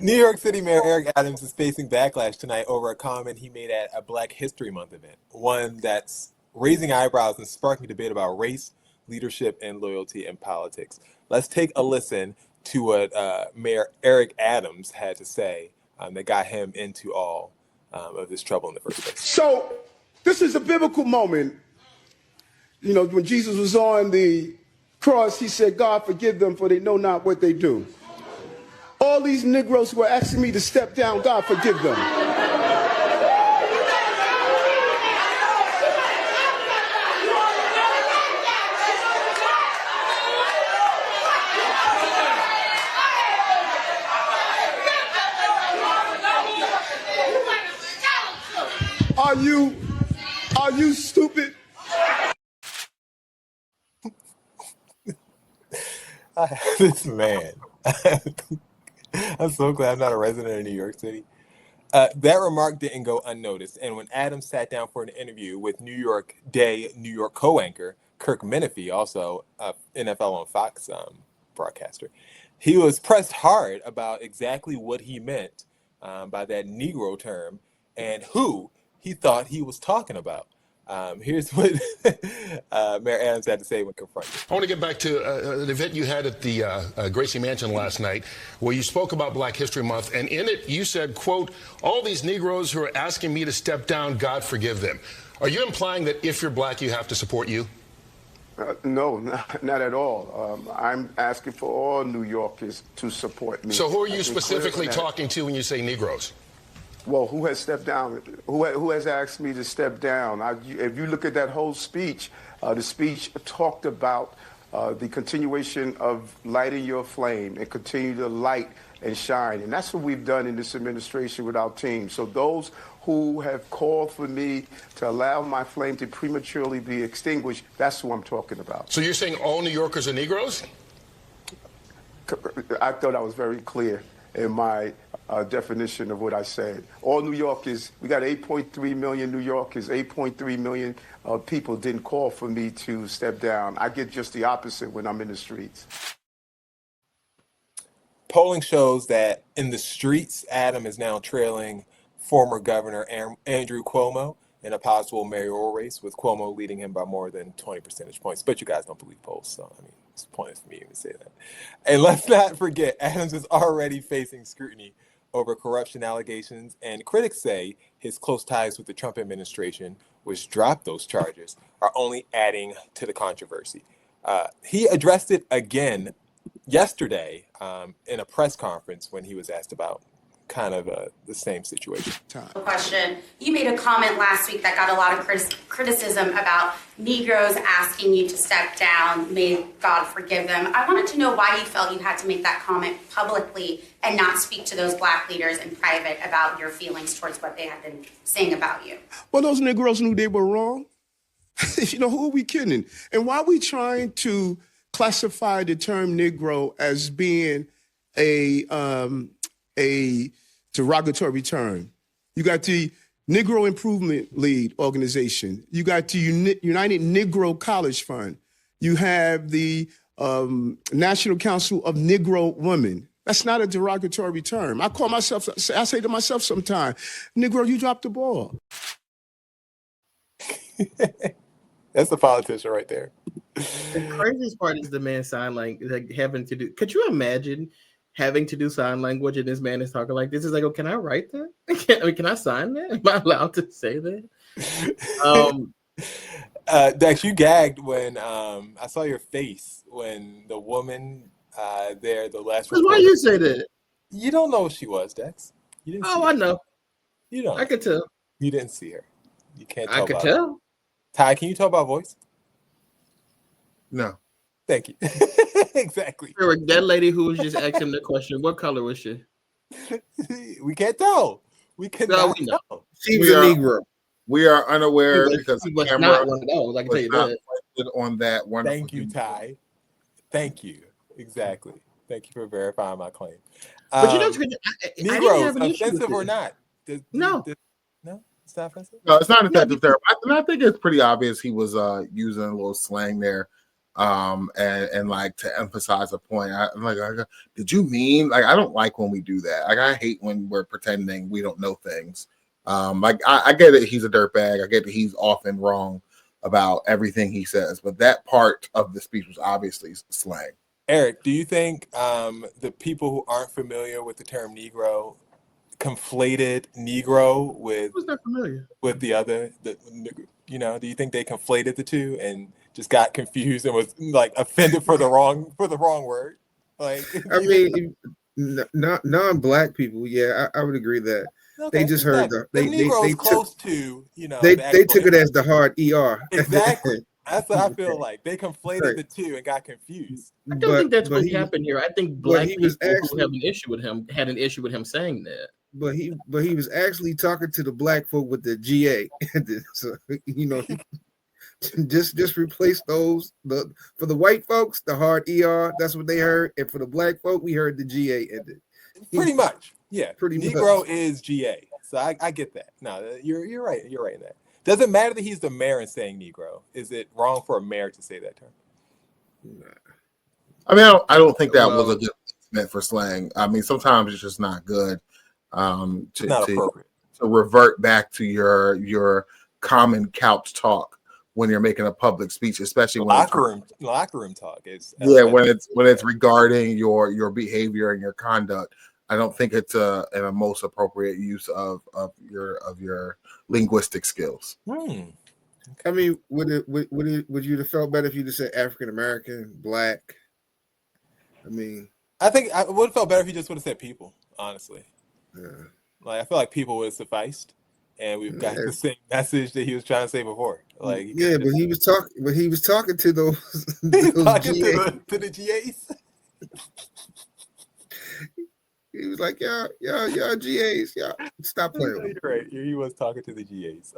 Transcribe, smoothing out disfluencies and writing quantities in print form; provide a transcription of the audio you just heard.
New York City Mayor Eric Adams is facing backlash tonight over a comment he made at a Black History Month event, one that's raising eyebrows and sparking debate about race, leadership, and loyalty in politics. Let's take a listen to what Mayor Eric Adams had to say that got him into all of this trouble in the first place. So, this is a biblical moment. You know, when Jesus was on the cross, he said, God, forgive them, for they know not what they do. All these Negroes who are asking me to step down, God, forgive them. Are you stupid? This man. I'm so glad I'm not a resident of New York City. That remark didn't go unnoticed, and when Adams sat down for an interview with New York co-anchor Kirk Menefee, also NFL on Fox broadcaster, he was pressed hard about exactly what he meant by that Negro term and who he thought he was talking about. Here's what Mayor Adams had to say when confronted. I want to get back to an event you had at the Gracie Mansion last night, where you spoke about Black History Month, and in it you said, quote, all these Negroes who are asking me to step down, God forgive them. Are you implying that if you're black, you have to support you? No, not at all. I'm asking for all New Yorkers to support me. So who are you specifically talking to when you say Negroes? Well, who has stepped down? Who has asked me to step down? If you look at that whole speech, the speech talked about the continuation of lighting your flame and continue to light and shine. And that's what we've done in this administration with our team. So those who have called for me to allow my flame to prematurely be extinguished, that's who I'm talking about. So you're saying all New Yorkers are Negroes? I thought I was very clear in my definition of what I said. All New Yorkers, we got 8.3 million New Yorkers, 8.3 million people didn't call for me to step down. I get just the opposite when I'm in the streets. Polling shows that in the streets, Adam is now trailing former Governor Andrew Cuomo in a possible mayoral race, with Cuomo leading him by more than 20 percentage points. But you guys don't believe polls, so I mean, it's pointless for me to say that. And let's not forget, Adams is already facing scrutiny over corruption allegations, and critics say his close ties with the Trump administration, which dropped those charges, are only adding to the controversy. He addressed it again yesterday in a press conference when he was asked about kind of the same situation. Question. You made a comment last week that got a lot of criticism about Negroes asking you to step down. May God forgive them. I wanted to know why you felt you had to make that comment publicly and not speak to those black leaders in private about your feelings towards what they had been saying about you. Well, those Negroes knew they were wrong. You know, who are we kidding? And why are we trying to classify the term Negro as being a derogatory term? You got the Negro Improvement League organization. You got the United Negro College Fund. You have the National Council of Negro Women. That's not a derogatory term. I say to myself sometimes, Negro, you dropped the ball. That's a politician right there. The craziest part is the man sign language, like having to do. Could you imagine having to do sign language and this man is talking like this? Is like, oh, can I write that? Can I sign that? Am I allowed to say that? Dex, you gagged when I saw your face when the woman the last. Why you say that? You don't know who she was, Dex. You didn't. I know. You don't. I could tell. You didn't see her. You can't. Tell I could tell. Ty, can you tell by voice? No. Thank you. Exactly. That lady who was just asking the question, what color was she? We can't tell. We cannot tell. She was a Negro. We are unaware because she was not one of those. I can tell you that. On that wonderful. Thank you, Ty. Thank you. Exactly. Thank you for verifying my claim. But you know, Negroes, offensive or not? No. No, it's not offensive. No, it's not offensive term. I think it's pretty obvious he was using a little slang there. and like to emphasize a point. I'm like, did you mean like I don't like when we do that. Like I hate when we're pretending we don't know things. Like I get it, he's a dirtbag. I get that he's often wrong about everything he says, but that part of the speech was obviously slang. Eric, do you think the people who aren't familiar with the term Negro conflated Negro Who's not familiar? with the other? Do you think they conflated the two and just got confused and was like offended for the wrong word? Like, I mean, non-black people, yeah, I would agree that they okay, just heard the Negro is they close to they the they took actual it as the hard ER. exactly. That's what I feel like. They conflated Right. the two and got confused. I don't think that's what he happened here. I think but black he people was who actually have an issue with him had an issue with him saying that. but he was actually talking to the black folk with the GA. So just replace those for the white folks the hard ER. That's what they heard, and for the black folk we heard the GA ended. Pretty much, yeah. Pretty Negro much. is GA, so I get that. No, you're right. You're right in that. Doesn't matter that he's the mayor and saying Negro. Is it wrong for a mayor to say that term? I mean, I don't think that was Well, a good meant for slang. I mean, sometimes it's just not good It's not appropriate. to revert back to your common couch talk when you're making a public speech, especially when Locker room talk is when it's regarding your behavior and your conduct. I don't think it's a most appropriate use of your linguistic skills. I mean, would you have felt better if you just said African American, black? I mean, I think I would have felt better if he just would have said people. Honestly, yeah. like I feel like people would have sufficed, and we've got the same message that he was trying to say before. Like, yeah, but he was talking to those. he's those talking GAs. to the GAs. He was like, y'all GAs, y'all stop playing with me. You're right. He was talking to the GAs.